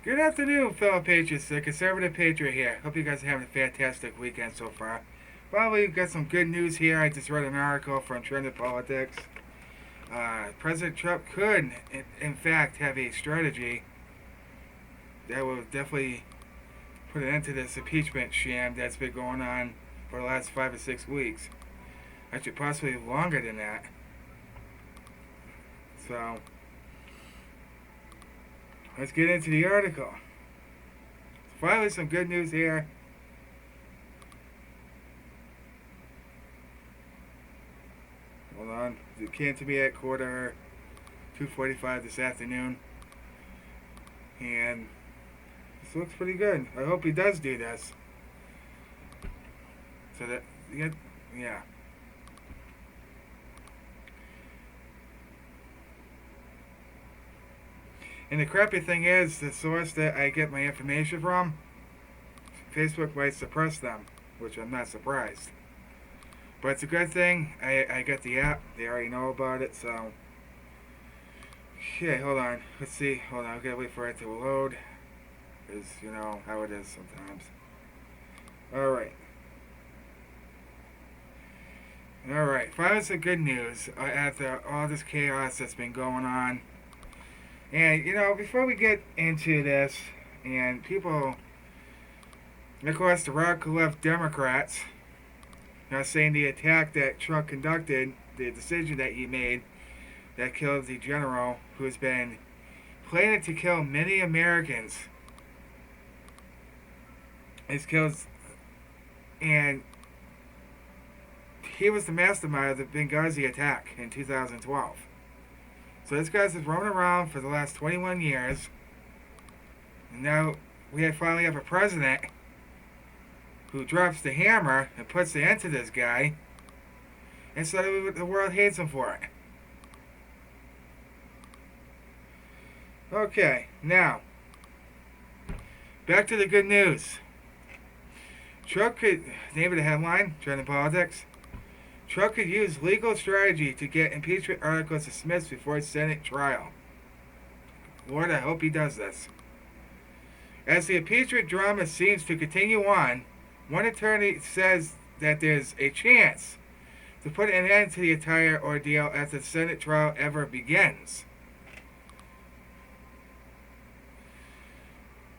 Good afternoon, fellow Patriots. The conservative Patriot here. Hope you guys are having a fantastic weekend so far. Well, we've got some good news here. I just read an article from Trended Politics. President Trump could, in fact, have a strategy that will definitely put an end to this impeachment sham that's been going on for the last 5 or 6 weeks. Actually, possibly longer than that. So, let's get into the article. Finally, some good news here. Hold on. It came to me at quarter 2:45 this afternoon. And this looks pretty good. I hope he does do this. So that, yeah. And the crappy thing is, the source that I get my information from, Facebook might suppress them, which I'm not surprised. But it's a good thing. I got the app. They already know about it, so. Okay, hold on. Let's see. Hold on. I've got to wait for it to load. Because, you know how it is sometimes. Alright. Alright. Finally, some good news after all this chaos that's been going on. And, before we get into this, and people, of course, the radical left Democrats are saying the attack that Trump conducted, the decision that he made that killed the general who's been planning to kill many Americans, is killed, and he was the mastermind of the Benghazi attack in 2012. So this guy's been roaming around for the last 21 years. And now we finally have a president who drops the hammer and puts the end to this guy. And so the world hates him for it. Okay, now, back to the good news. Trump could, name of the headline, Trending Politics. Trump could use legal strategy to get impeachment articles dismissed before Senate trial. Lord, I hope he does this. As the impeachment drama seems to continue on, one attorney says that there's a chance to put an end to the entire ordeal as the Senate trial ever begins.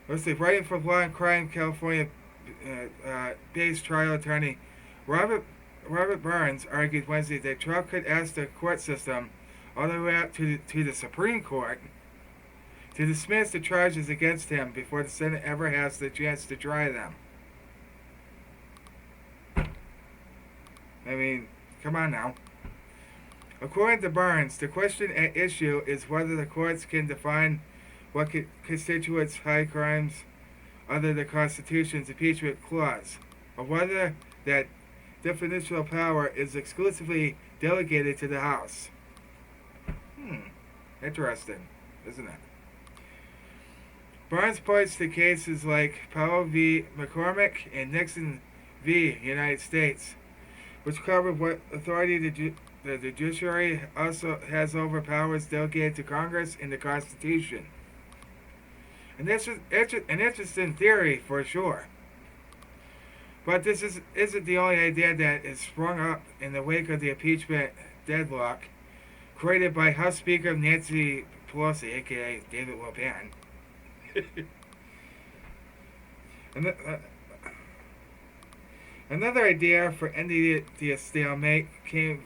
Let's see, writing for Law and Crime, California-based trial attorney Robert Burns argued Wednesday that Trump could ask the court system, all the way up to the Supreme Court, to dismiss the charges against him before the Senate ever has the chance to try them. I mean, come on now. According to Burns, the question at issue is whether the courts can define what constitutes high crimes under the Constitution's impeachment clause, or whether that definitional power is exclusively delegated to the House. Interesting, isn't it? Barnes points to cases like Powell v. McCormick and Nixon v. United States, which cover what authority the judiciary also has over powers delegated to Congress in the Constitution. And this is an interesting theory for sure. But this isn't the only idea that is sprung up in the wake of the impeachment deadlock created by House Speaker Nancy Pelosi, a.k.a. David Lopan. Another idea for ending the stalemate came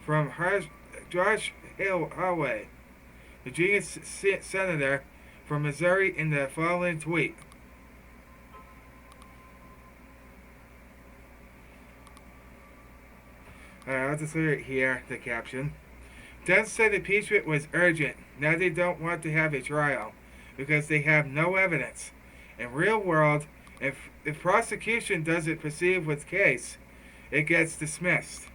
from Josh Hawley, the Virginia senator from Missouri, in the following tweet. I'll just read it here, the caption. Dunn said impeachment was urgent. Now they don't want to have a trial because they have no evidence. In real world, if prosecution doesn't proceed with case, it gets dismissed.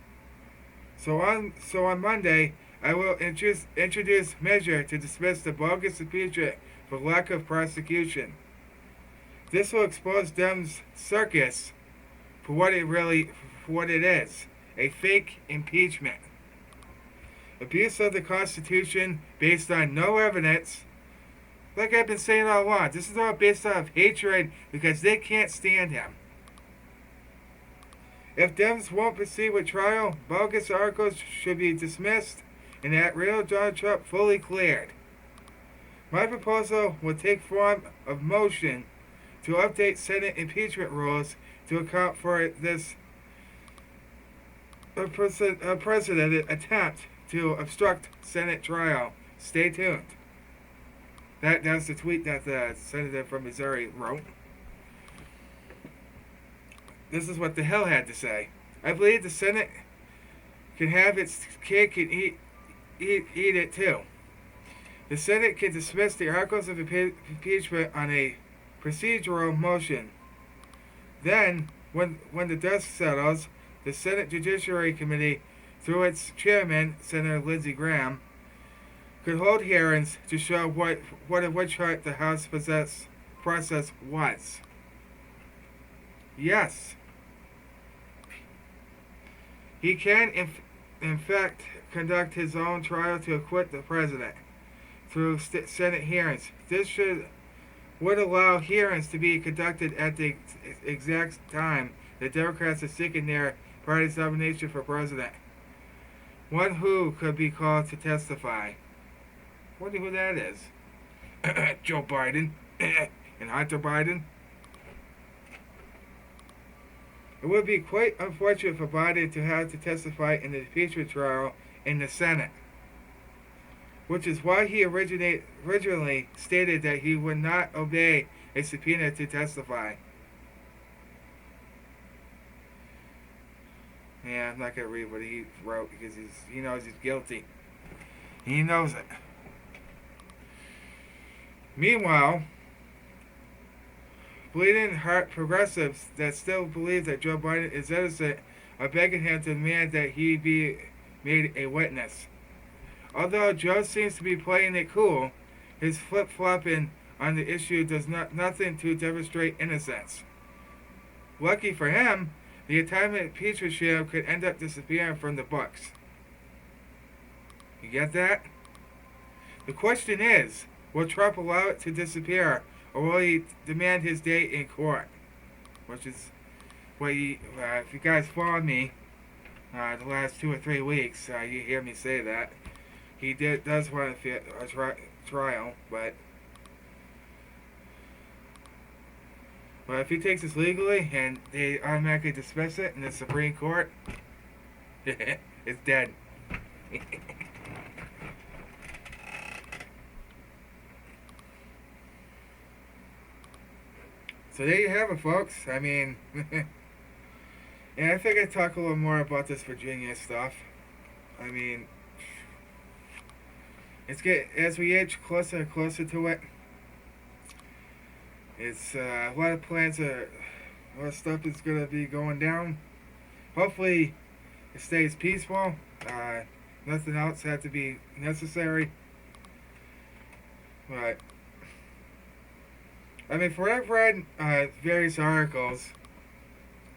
So on Monday, I will introduce measure to dismiss the bogus impeachment for lack of prosecution. This will expose Dems' circus for what it is. A fake impeachment. Abuse of the Constitution based on no evidence like I've been saying all along, this is all based off hatred because they can't stand him. If Dems won't proceed with trial, bogus articles should be dismissed and that real Donald Trump fully cleared. My proposal will take form of motion to update Senate impeachment rules to account for this unprecedented attempt to obstruct Senate trial. Stay tuned. That's the tweet that the senator from Missouri wrote. This is what the Hill had to say. I believe the Senate can have its cake and eat it too. The Senate can dismiss the articles of impeachment on a procedural motion. Then, when the dust settles, the Senate Judiciary Committee, through its chairman, Senator Lindsey Graham, could hold hearings to show what a witch hunt the House process was. Yes. He can, in fact, conduct his own trial to acquit the president through Senate hearings. This would allow hearings to be conducted at the exact time the Democrats are seeking their party's nomination for president. One who could be called to testify. Wonder who that is. Joe Biden and Hunter Biden. It would be quite unfortunate for Biden to have to testify in the impeachment trial in the Senate, which is why he originally stated that he would not obey a subpoena to testify. Yeah, I'm not going to read what he wrote because he knows he's guilty. He knows it. Meanwhile, bleeding heart progressives that still believe that Joe Biden is innocent are begging him to demand that he be made a witness. Although Joe seems to be playing it cool, his flip-flopping on the issue does nothing to demonstrate innocence. Lucky for him, the entire impeachment sham could end up disappearing from the books. You get that? The question is, will Trump allow it to disappear, or will he demand his day in court? Which is what if you guys follow me the last 2 or 3 weeks, you hear me say that. He does want a trial, but if he takes this legally and they automatically dismiss it in the Supreme Court, it's dead. So there you have it, folks. I mean, and I think I talk a little more about this Virginia stuff. I mean, as we edge closer and closer to it, it's a lot of plans, a lot of stuff is going to be going down. Hopefully, it stays peaceful. Nothing else had to be necessary. But I mean, for what I've read various articles,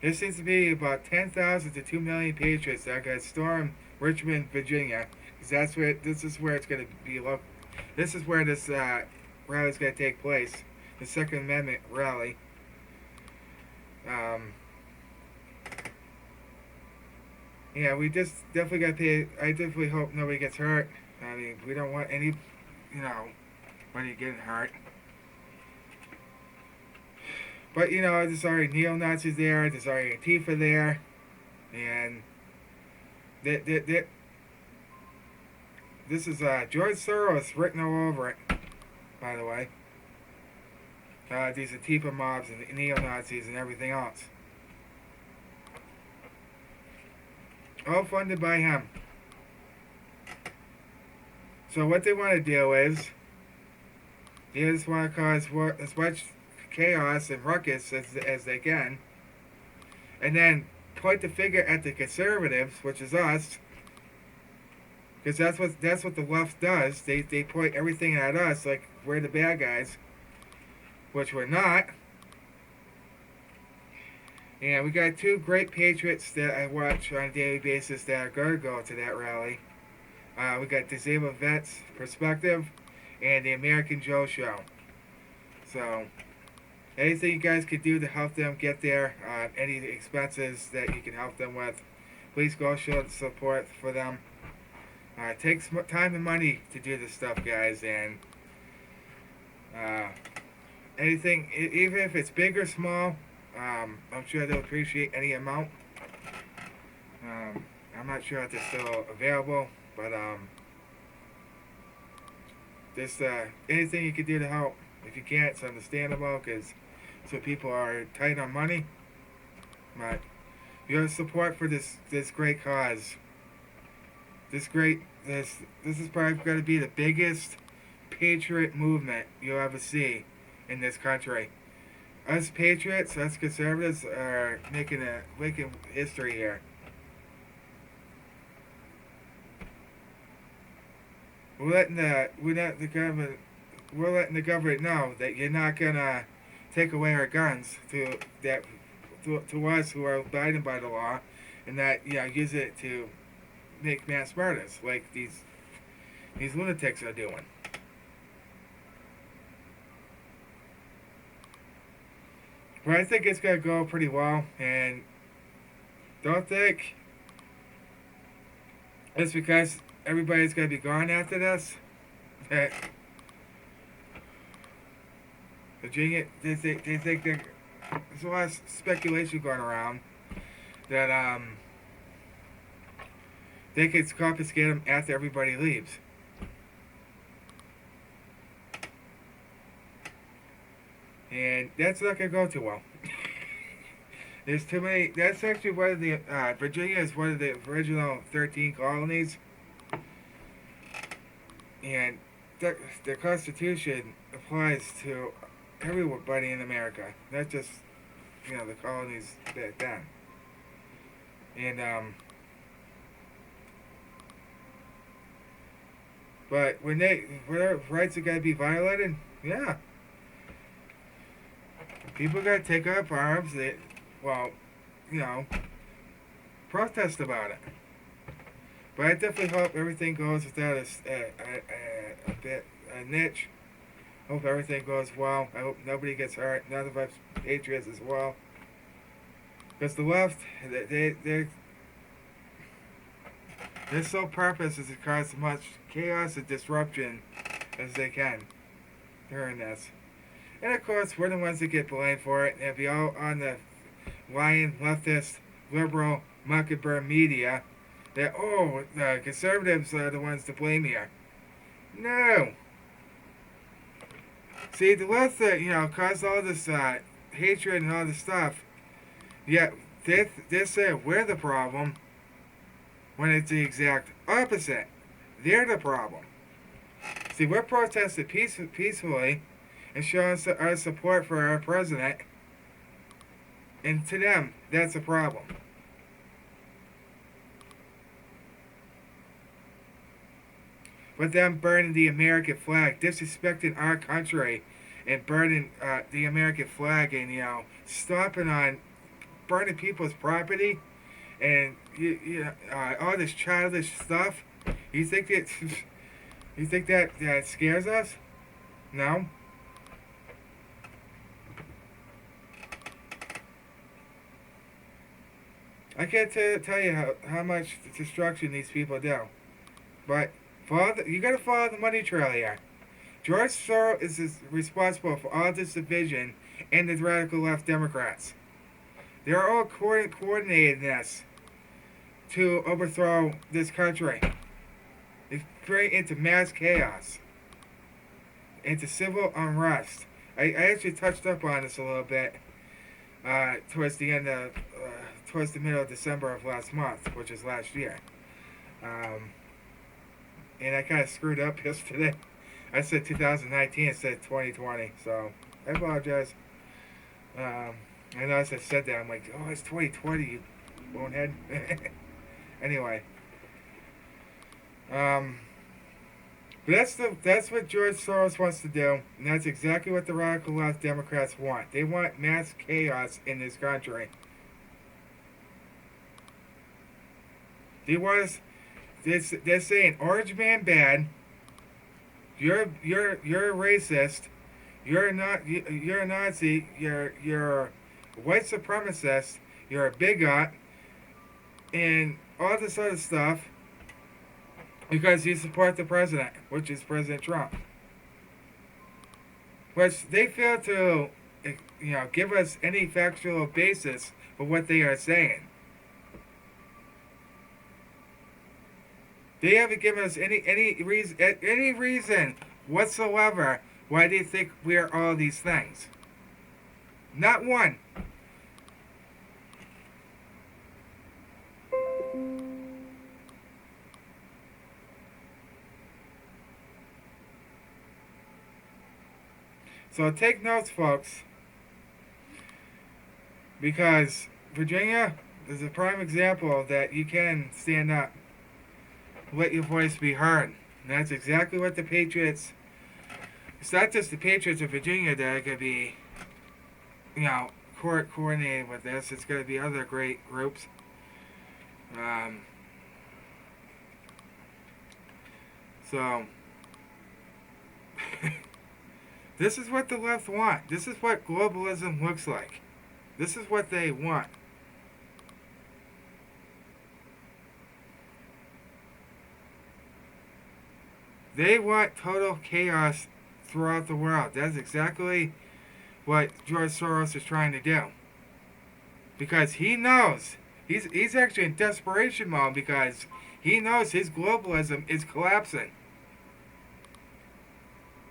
there seems to be about 10,000 to 2 million patriots that are going to storm Richmond, Virginia, because this is where it's going to be. This is where this rally is going to take place, the Second Amendment rally. Yeah, we just definitely got to pay. I definitely hope nobody gets hurt. I mean, we don't want anybody getting hurt. But, there's already neo-Nazis there, there's already Antifa there, and this is George Soros written all over it, by the way. These Antifa mobs and neo-Nazis and everything else. All funded by him. So what they want to do is, they just want to cause as much chaos and ruckus as they can, and then point the finger at the conservatives, which is us, because that's what the left does. They point everything at us like we're the bad guys, which we're not. And we got 2 great patriots that I watch on a daily basis that are going to go to that rally. We got Disabled Vets Perspective and the American Joe Show. So, anything you guys could do to help them get there, any expenses that you can help them with, please go show the support for them. It takes time and money to do this stuff, guys, and anything, even if it's big or small, I'm sure they'll appreciate any amount. I'm not sure if they're still available, but just anything you can do to help. If you can't, it's understandable because some people are tight on money. But your support for this great cause, this is probably going to be the biggest patriot movement you'll ever see in this country. Us patriots, us conservatives, are making history here. We're letting the government know that you're not gonna take away our guns to us who are abiding by the law, and that use it to make mass murders like these lunatics are doing. But I think it's gonna go pretty well, and don't think it's because everybody's gonna be gone after this that Virginia, they think there's a lot of speculation going around that they could confiscate them after everybody leaves. And that's not gonna go too well. There's too many. That's actually one of the Virginia is one of the original 13 colonies, and the Constitution applies to everybody in America, not just the colonies back then. And but when their rights are gonna be violated, yeah, people gotta take up arms. Protest about it. But I definitely hope everything goes without a niche. Hope everything goes well. I hope nobody gets hurt. None of us patriots as well. Because the left, their sole purpose is to cause as much chaos and disruption as they can during this. And of course, we're the ones that get blamed for it. And if you're all on the lying, leftist, liberal, mockingbird media, that, the conservatives are the ones to blame here. No. See, the left that, caused all this hatred and all this stuff, yet they say we're the problem when it's the exact opposite. They're the problem. See, we're protesting peacefully and showing our support for our president, and to them, that's a problem. But them burning the American flag, disrespecting our country, and burning the American flag, and stomping on, burning people's property, and all this childish stuff. You think that scares us? No. I can't tell you how much destruction these people do, but you got to follow the money trail here. George Soros is responsible for all this division and the radical left Democrats. They're all coordinating this to overthrow this country. It's bring into mass chaos, into civil unrest. I actually touched up on this a little bit towards the middle of December of last month, which is last year. And I kind of screwed up yesterday. I said 2019 instead of 2020, so I apologize. I know as I said that, I'm like, it's 2020, you bonehead. Anyway. But that's what George Soros wants to do, and that's exactly what the radical left Democrats want. They want mass chaos in this country. They want us. They're saying Orange Man bad, You're a racist. You're a Nazi. You're a white supremacist. You're a bigot, and all this other stuff because you support the president, which is President Trump. Which they fail to, give us any factual basis for what they are saying. They haven't given us any reason whatsoever why they think we are all these things. Not one. So take notes, folks, because Virginia is a prime example that you can stand up, let your voice be heard. And that's exactly what the Patriots, it's not just the Patriots of Virginia that are going to be, coordinating with this. It's going to be other great groups. So, this is what the left want. This is what globalism looks like. This is what they want. They want total chaos throughout the world. That's exactly what George Soros is trying to do. Because he knows, he's actually in desperation mode because he knows his globalism is collapsing.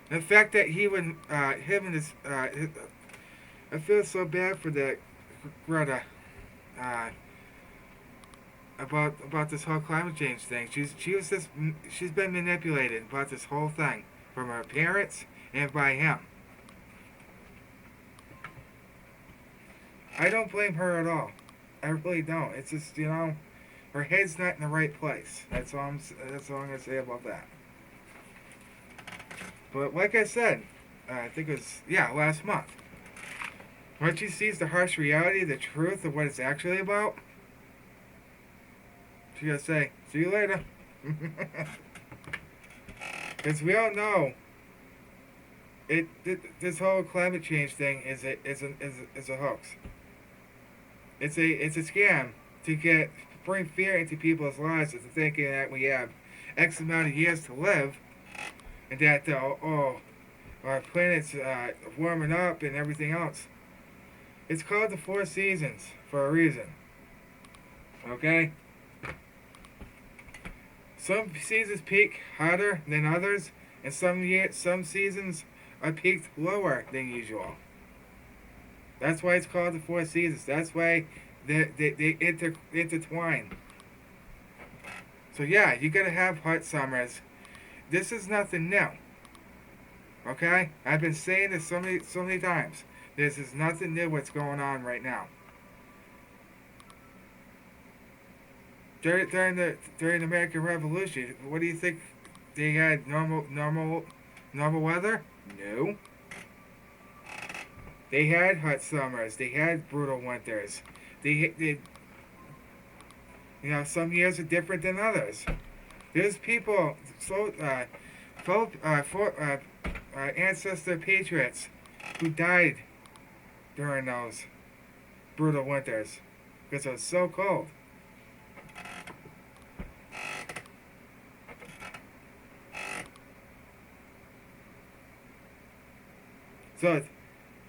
The fact that he would, him and his, I feel so bad for that Greta, about this whole climate change thing. She's been manipulated about this whole thing from her parents and by him. I don't blame her at all. I really don't. It's just, her head's not in the right place. That's all I'm gonna say about that. But like I said, I think it was, last month. Once she sees the harsh reality, the truth of what it's actually about, she's gonna say, "See you later." Because we all know, this whole climate change thing is a hoax. It's a scam to bring fear into people's lives into thinking that we have X amount of years to live. And that, our planet's warming up and everything else. It's called the Four Seasons for a reason. Okay? Some seasons peak hotter than others, and some seasons are peaked lower than usual. That's why it's called the Four Seasons. That's why they intertwine. So you gotta have hot summers. This is nothing new. Okay? I've been saying this so many times. This is nothing new what's going on right now. During the American Revolution, what do you think? They had normal weather? No. They had hot summers. They had brutal winters. They some years are different than others. There's people, ancestor patriots who died during those brutal winters because it was so cold. So,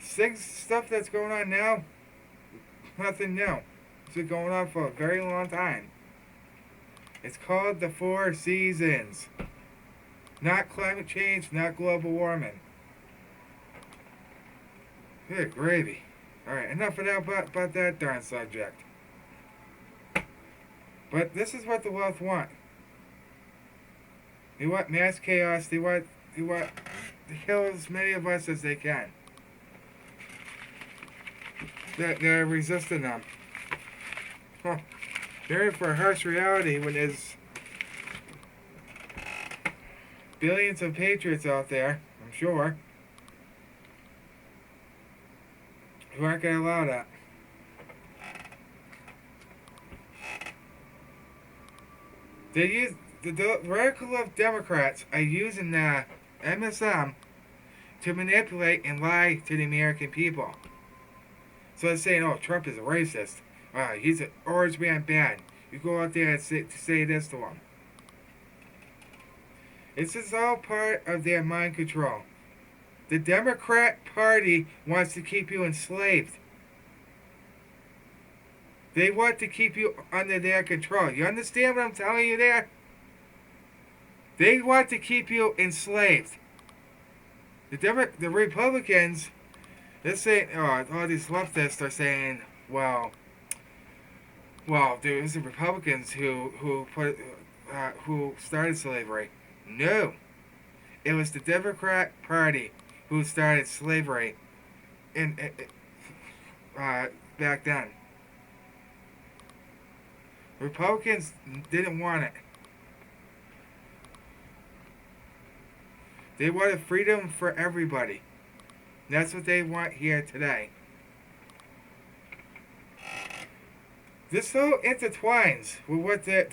stuff that's going on now, nothing new. It's been going on for a very long time. It's called the Four Seasons. Not climate change, not global warming. Good gravy. Alright, enough of that about that darn subject. But this is what the left want. They want mass chaos. They want to kill as many of us as they can. They're resisting them. Huh. They're in for a harsh reality when there's billions of patriots out there, I'm sure, who aren't going to allow that. The radical left Democrats are using MSM to manipulate and lie to the American people. So it's saying, oh, Trump is a racist. He's an orange man bad. You go out there and say this to him. It's just all part of their mind control. The Democrat Party wants to keep you enslaved. They want to keep you under their control. You understand what I'm telling you there? They want to keep you enslaved. The Republicans, they're saying, all these leftists are saying, well, there was the Republicans who started slavery. No, it was the Democrat Party who started slavery back then. Republicans didn't want it. They wanted freedom for everybody. That's what they want here today. This all intertwines with what their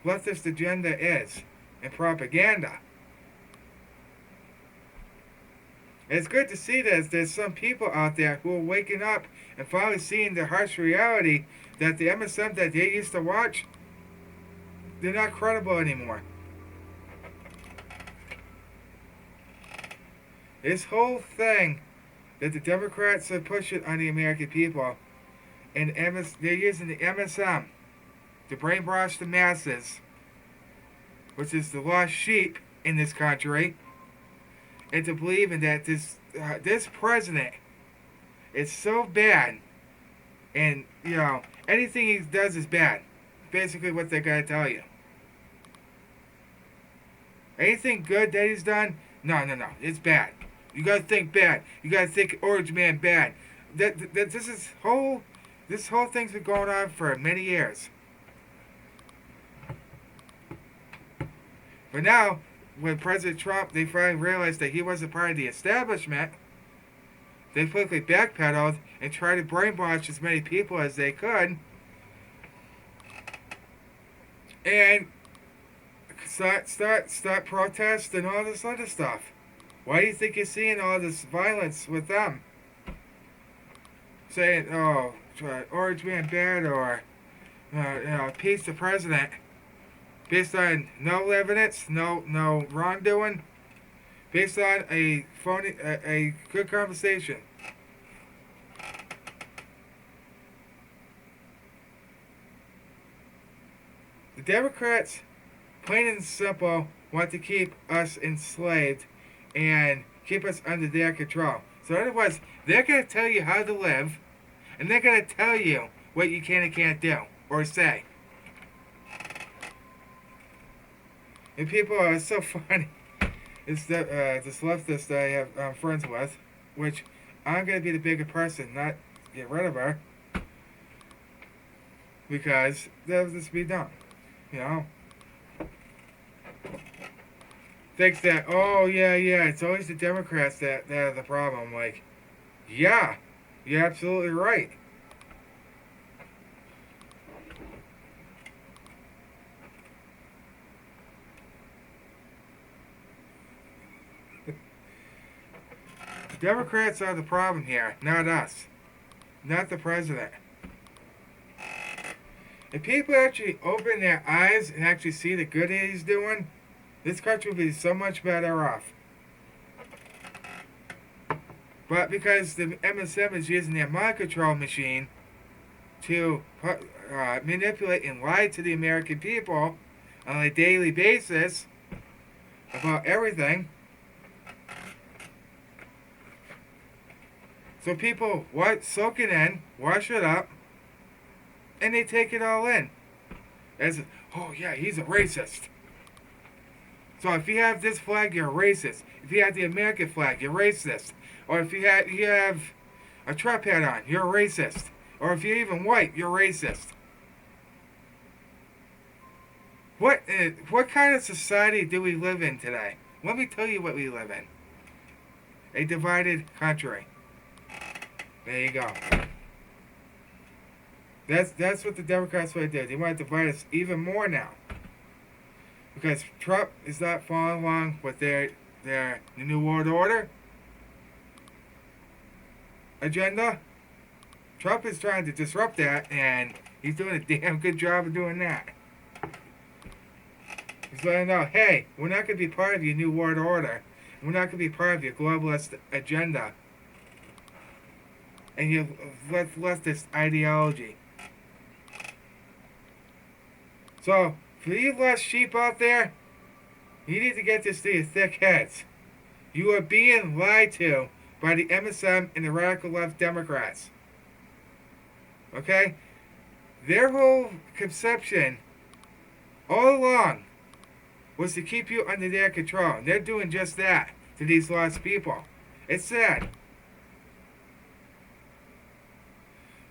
leftist agenda is and propaganda. It's good to see that there's some people out there who are waking up and finally seeing the harsh reality that the MSM that they used to watch, they're not credible anymore. This whole thing that the Democrats are pushing on the American people, and they're using the MSM to brainwash the masses, which is the lost sheep in this country, and to believe in that this president is so bad, and anything he does is bad. Basically, what they're gonna tell you. Anything good that he's done, no, it's bad. You gotta think bad. You gotta think Orange Man bad. This whole thing's been going on for many years. But now, when President Trump, they finally realized that he wasn't part of the establishment, they quickly backpedaled and tried to brainwash as many people as they could, and start protests and all this other stuff. Why do you think you're seeing all this violence with them? Saying, Orange Man bad, or impeach the president, based on no evidence, no wrongdoing, based on a good conversation. The Democrats, plain and simple, want to keep us enslaved and keep us under their control. So in other words, they're going to tell you how to live, and they're going to tell you what you can and can't do or say. And people are so funny. It's this leftist that I'm friends with, which I'm going to be the bigger person, not get rid of her, because that'll just be dumb, Thinks that, it's always the Democrats that are the problem. Like, yeah, you're absolutely right. The Democrats are the problem here, not us. Not the president. If people actually open their eyes and actually see the good that he's doing, this country would be so much better off. But because the MSM is using their mind control machine to manipulate and lie to the American people on a daily basis about everything, so people soak it in, wash it up, and they take it all in. As, he's a racist. So if you have this flag, you're a racist. If you have the American flag, you're racist. Or if you have a Trump hat on, you're a racist. Or if you're even white, you're racist. What kind of society do we live in today? Let me tell you what we live in. A divided country. There you go. That's what the Democrats want to do. They want to divide us even more now. because Trump is not following along with their New World Order agenda. Trump is trying to disrupt that, and he's doing a damn good job of doing that. He's letting know, hey, we're not going to be part of your New World Order. We're not going to be part of your globalist agenda and your leftist ideology. So, for you less sheep out there, you need to get this to your thick heads. You are being lied to by the MSM and the radical left Democrats. Okay? Their whole conception all along was to keep you under their control. And they're doing just that to these lost people. It's sad.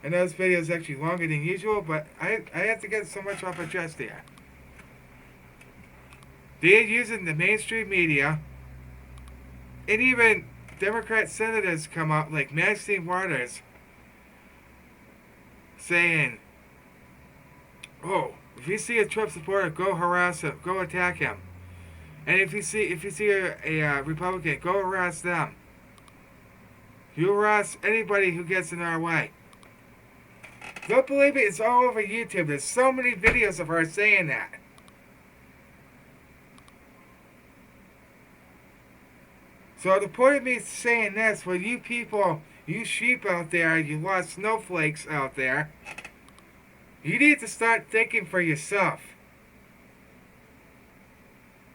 I know this video is actually longer than usual, but I have to get so much off my chest here. They're using the mainstream media, and even Democrat senators come out like Maxine Waters saying, oh, if you see a Trump supporter, go harass him, go attack him. And if you see a Republican, go harass them. You harass anybody who gets in our way. Don't believe me, it's all over YouTube. There's so many videos of her saying that. So the point of me saying this, for you people, you sheep out there, you lost snowflakes out there, you need to start thinking for yourself.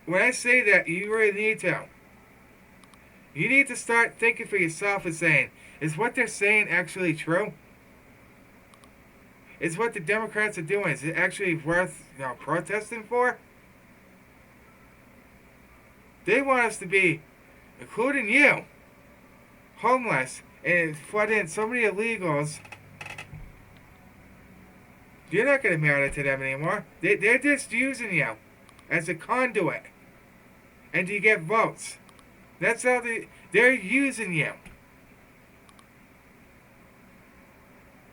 When I say that, you really need to. You need to start thinking for yourself and saying, is what they're saying actually true? Is what the Democrats are doing, is it actually worth protesting for? They want us to be, including you, homeless and flood in so many illegals. You're not going to matter to them anymore. They're just using you as a conduit. And you get votes. That's how they're using you.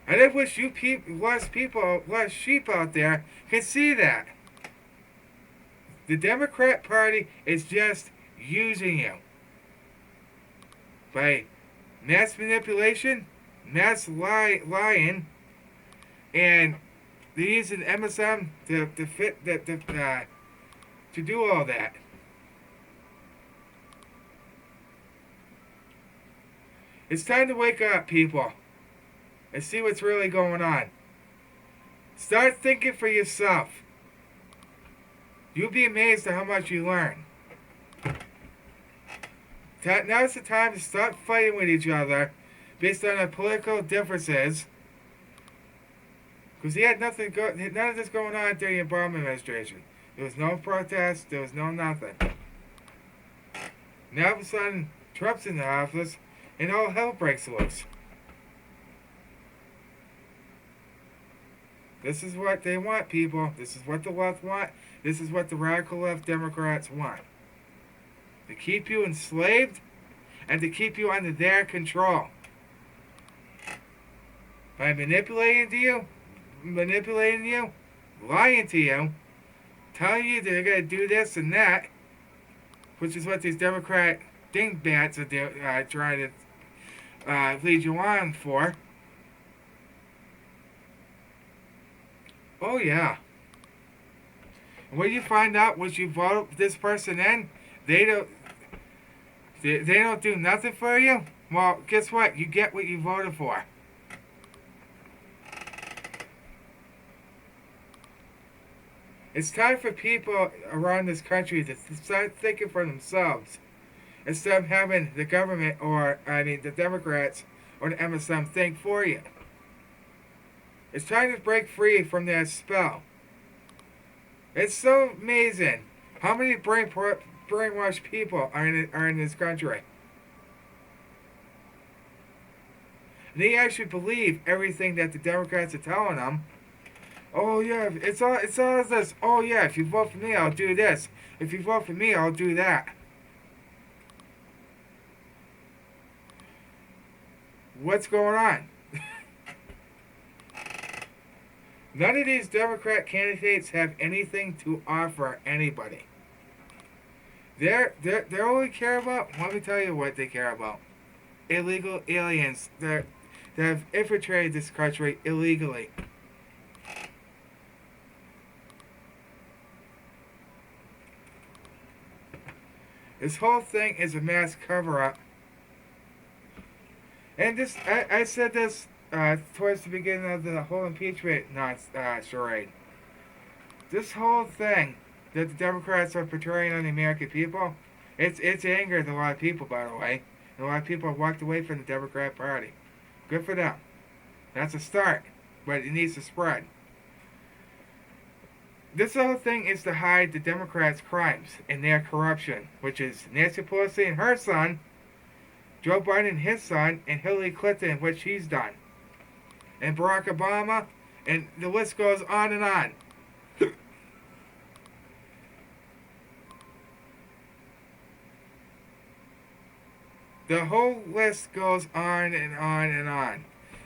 And I wish you less sheep out there can see that. The Democrat Party is just using you. By mass manipulation, mass lying, and they're using MSM to do all that. It's time to wake up, people, and see what's really going on. Start thinking for yourself. You'll be amazed at how much you learn. Now's the time to stop fighting with each other based on our political differences. Because he had none of this going on during the Obama administration. There was no protest, there was no nothing. Now all of a sudden, Trump's in the office, and all hell breaks loose. This is what they want, people. This is what the left want. This is what the radical left Democrats want. To keep you enslaved and to keep you under their control. By manipulating you, lying to you, telling you they're going to do this and that, which is what these Democrat dingbats are trying to lead you on for. Oh yeah. And when you find out what you vote this person in, they don't do nothing for you. Well, guess what? You get what you voted for. It's time for people around this country to start thinking for themselves. Instead of having the government the Democrats or the MSM think for you. It's time to break free from that spell. It's so amazing how many brainwashed people are in this country. And they actually believe everything that the Democrats are telling them. Oh yeah, it's all this. Oh yeah, if you vote for me, I'll do this. If you vote for me, I'll do that. What's going on? None of these Democrat candidates have anything to offer anybody. They only care about. Let me tell you what they care about. Illegal aliens that have infiltrated this country illegally. This whole thing is a mass cover-up. And this, I said this towards the beginning of the whole impeachment charade. This whole thing that the Democrats are portraying on the American people, it's angered a lot of people, by the way. And a lot of people have walked away from the Democrat Party. Good for them. That's a start, but it needs to spread. This whole thing is to hide the Democrats' crimes and their corruption, which is Nancy Pelosi and her son, Joe Biden and his son, and Hillary Clinton and what she's done, and Barack Obama, and the list goes on and on. The whole list goes on and on and on.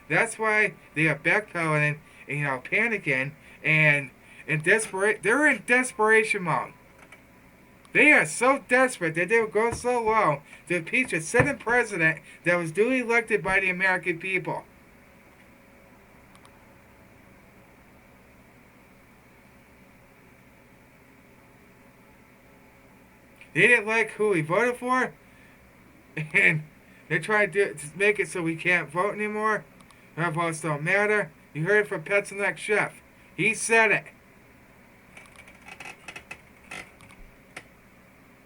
That's why they are backpedaling and panicking and desperate. They're in desperation mode. They are so desperate that they will go so low to impeach a sitting president that was duly elected by the American people. They didn't like who he voted for, and they tried to make it so we can't vote anymore. Our votes don't matter. You heard it from Petzolak Chef. He said it.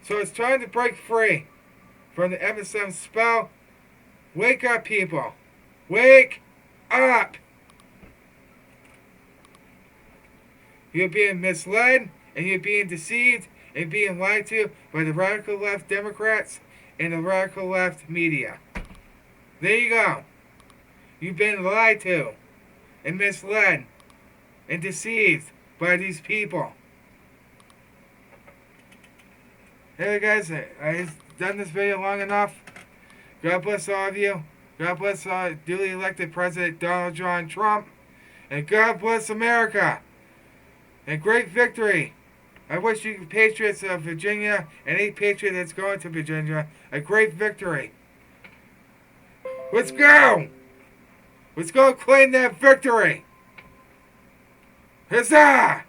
So it's time to break free from the MSM spell. Wake up, people. Wake up. You're being misled, and you're being deceived, and being lied to by the radical left Democrats and the radical left media. There you go. You've been lied to and misled and deceived by these people. Hey guys, I've done this video long enough. God bless all of you. God bless duly elected President Donald John Trump. And God bless America. And great victory. I wish you Patriots of Virginia and any Patriot that's going to Virginia a great victory. Let's go! Let's go claim that victory! Huzzah!